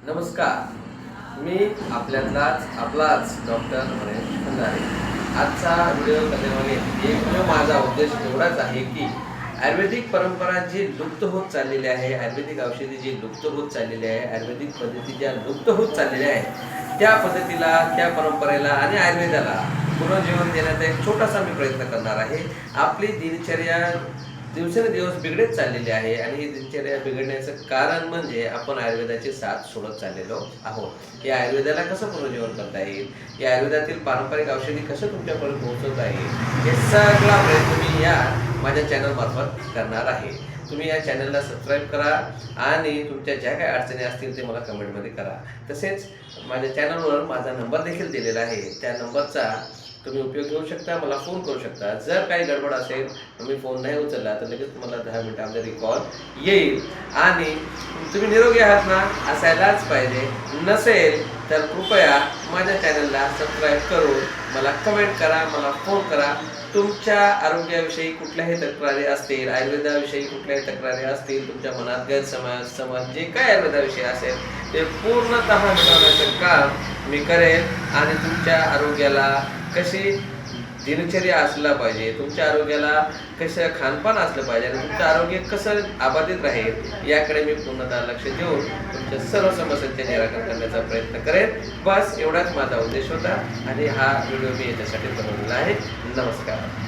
नमस्कार, मी आपलाच डॉक्टर महेश खंदारे. आजचा व्हिडिओ करण्यामागे एकमेव माझा उद्देश एवढाच आहे की आयुर्वेदिक परंपरा जी लुप्त होत चाललेली आहे, आयुर्वेदिक औषधी जी लुप्त होत चाललेली आहे, आयुर्वेदिक पद्धती ज्या लुप्त होत चाललेल्या आहेत, त्या पद्धतीला, त्या परंपरेला आणि आयुर्वेदाला पुनर्जीवन देण्याचा एक छोटासा मी प्रयत्न करणार आहे. आपली दिनचर्या दिवसेंदिवस बिघडत चाललेली आहे आणि ही दिनचर्या बिघडण्याचं कारण म्हणजे आपण आयुर्वेदाची साथ सोडत चाललेलो आहोत. या आयुर्वेदाला कसं पुनर्जीवन करता येईल, या आयुर्वेदातील पारंपरिक औषधी कसं तुमच्यापर्यंत पोहोचवता येईल, हे सगळा प्रयत्न मी या माझ्या चॅनलमार्फत करणार आहे. तुम्ही या चॅनलला सबस्क्राईब करा आणि तुमच्या ज्या काही अडचणी असतील ते मला कमेंटमध्ये करा. तसेच माझ्या चॅनलवर माझा नंबर देखील दिलेला आहे. त्या नंबरचा तुम्ही उपयोग घेऊ शकता, मला फोन करू शकता. जर काही गडबड असेल, मी फोन नाही उचलला तर लगेच तुम्हाला 10 मिनिटांमध्ये कॉल येईल. आणि तुम्ही निरोगी आहात ना, असायलाच पाहिजे. नसेल तर कृपया माझ्या चॅनलला सबस्क्राईब करून मला कमेंट करा, मला फोन करा. तुमच्या आरोग्याविषयी कुठल्याही तक्रारी असतील, आयुर्वेदाविषयी कुठल्याही तक्रारी असतील, तुमच्या मनात गैरसमज जे काय आयुर्वेदाविषयी असेल ते पूर्णतः मिटवण्याचं काम मी करेन. आणि तुमच्या आरोग्याला कशी दिनचर्या असला पाहिजे, तुमच्या आरोग्याला कसं खानपान असलं पाहिजे आणि तुमचं आरोग्य कसं अबाधित राहील याकडे मी पूर्णतः लक्ष देऊन तुमच्या सर्व समस्यांचे निराकरण करण्याचा प्रयत्न करेन. बस एवढाच माझा उद्देश होता आणि हा व्हिडिओ मी याच्यासाठी बनवलेला आहे. नमस्कार.